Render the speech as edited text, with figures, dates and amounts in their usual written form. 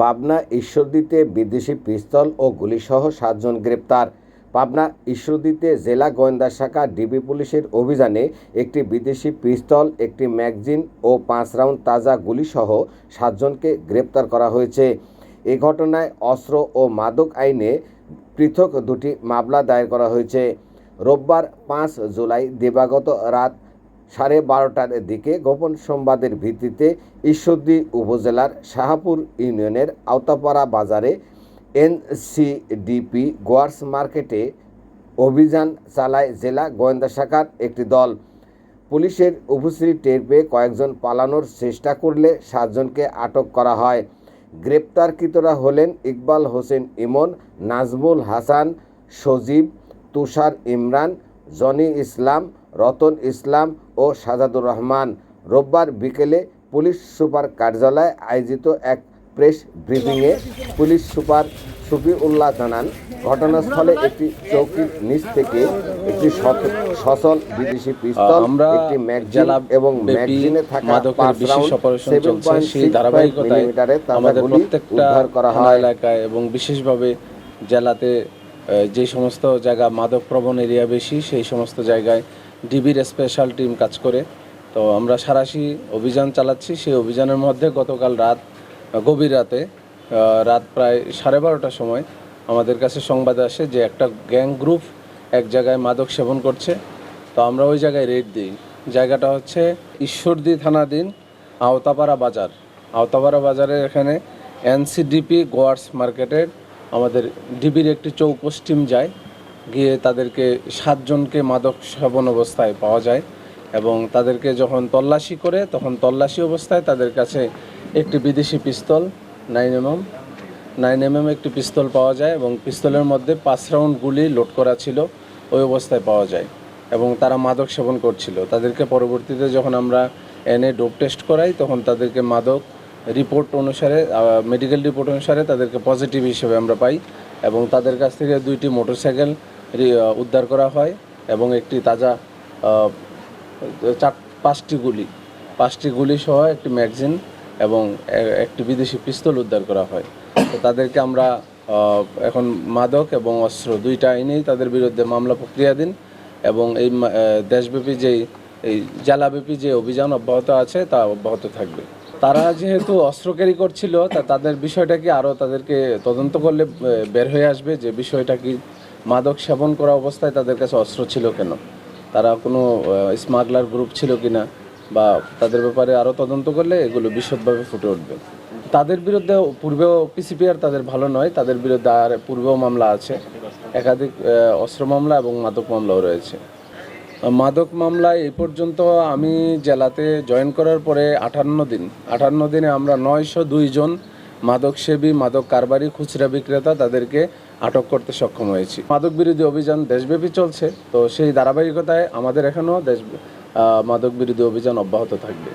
পাবনা ঈশ্বরদীতে বিদেশি পিস্তল ও গুলিসহ 7 জন গ্রেপ্তার। পাবনা ঈশ্বরদীতে জেলা গোয়েন্দা শাখা ডিবি পুলিশের অভিযানে একটি বিদেশি পিস্তল, একটি ম্যাগাজিন ও 5 রাউন্ড তাজা গুলিসহ 7 জনকে গ্রেপ্তার করা হয়েছে। এ ঘটনায় অস্ত্র ও মাদক আইনে পৃথক দুটি মামলা দায়ের করা হয়েছে। রোববার 5 জুলাই দিবাগত রাত 12:30টার দিকে গোপন সংবাদের ভিত্তিতে ঈশ্বরদী উপজেলার শাহপুর ইউনিয়নের আওতাপাড়া বাজারে এনসিডিপি গোয়ার্স মার্কেটে অভিযান চালায় জেলা গোয়েন্দা শাখার একটি দল। পুলিশের উপস্থিতি টের পেয়ে কয়েকজন পালানোর চেষ্টা করলে 7 জনকে আটক করা হয়। গ্রেপ্তারকৃতরা হলেন ইকবাল হোসেন ইমন, নাজমুল হাসান, সজীব, তুষার ইমরান, জনি ইসলাম, রতন ইসলাম ও সাজাদুর রহমান। রোববার বিকেলে পুলিশ সুপার কার্যালয়ে আয়োজিত এক প্রেস ব্রিফিংয়ে পুলিশ সুপার শফিউল্লাহ জানান, ঘটনাস্থলে একটি চৌকির নিচ থেকে একটি সচল বিদেশি পিস্তল, একটি ম্যাগাজিন এবং ম্যাগাজিনে থাকা 5 রাউন্ড 7.65 মিলিমিটারের তাজা গুলি উদ্ধার করা হয়। এলাকায় এবং বিশেষভাবে জেলাতে যে সমস্ত জায়গা মাদক প্রবণ এরিয়া বেশি, সেই সমস্ত জায়গায় ডিবির স্পেশাল টিম কাজ করে। তো আমরা সারাশি অভিযান চালাচ্ছি। সেই অভিযানের মধ্যে গতকাল গভীর রাত প্রায় 12:30টার সময় আমাদের কাছে সংবাদ আসে যে একটা গ্যাং গ্রুপ এক জায়গায় মাদক সেবন করছে। তো আমরা ওই জায়গায় রেড দিই। জায়গাটা হচ্ছে ঈশ্বরদী থানাধীন আওতাপাড়া বাজার। আওতাপাড়া বাজারের এখানে এনসিডিপি গোয়ার্স মার্কেটের আমাদের ডিবির একটি চৌকস টিম যায়, গিয়ে তাদেরকে 7 জনকে মাদক সেবন অবস্থায় পাওয়া যায় এবং তাদেরকে যখন তল্লাশি করে তখন তল্লাশি অবস্থায় তাদের কাছে একটি বিদেশি পিস্তল 9mm একটি পিস্তল পাওয়া যায় এবং পিস্তলের মধ্যে 5 রাউন্ড গুলি লোড করা ছিল, ওই অবস্থায় পাওয়া যায় এবং তারা মাদক সেবন করছিল। তাদেরকে পরবর্তীতে যখন আমরা এনে ডোপ টেস্ট করাই তখন তাদেরকে মাদক রিপোর্ট অনুসারে, মেডিকেল রিপোর্ট অনুসারে তাদেরকে পজিটিভ হিসেবে আমরা পাই এবং তাদের কাছ থেকে 2টি মোটরসাইকেল উদ্ধার করা হয় এবং একটি তাজা 5টি গুলি সহ একটি ম্যাগাজিন এবং একটি বিদেশি পিস্তল উদ্ধার করা হয়। তো তাদেরকে আমরা এখন মাদক এবং অস্ত্র 2টা আইনেই তাদের বিরুদ্ধে মামলা প্রক্রিয়াধীন এবং এই দেশব্যাপী এই জেলাব্যাপী যে অভিযান অব্যাহত আছে তা অব্যাহত থাকবে। তারা যেহেতু অস্ত্র ক্যারি করছিল, তাদের বিষয়টা কি আরও তাদেরকে তদন্ত করলে বের হয়ে আসবে যে বিষয়টা কি, মাদক সেবন করা অবস্থায় তাদের কাছে অস্ত্র ছিল কেন, তারা কোনো স্মাগলার গ্রুপ ছিল কিনা, বা তাদের ব্যাপারে আরও তদন্ত করলে এগুলো বিশদভাবে ফুটে উঠবে। তাদের বিরুদ্ধে পূর্বেও পিসিপিআর তাদের ভালো নয়, তাদের বিরুদ্ধে আর পূর্বেও মামলা আছে, একাধিক অস্ত্র মামলা এবং মাদক মামলাও রয়েছে। মাদক মামলায় এই পর্যন্ত আমি জেলাতে জয়েন করার পরে 58 দিনে আমরা 902 জন মাদকসেবী, মাদক কারবারি, খুচরা বিক্রেতা তাদেরকে আটক করতে সক্ষম হয়েছি। মাদক বিরোধী অভিযান দেশব্যাপী চলছে, তো সেই ধারাবাহিকতায় আমাদের এখানেও মাদক বিরোধী অভিযান অব্যাহত থাকবে।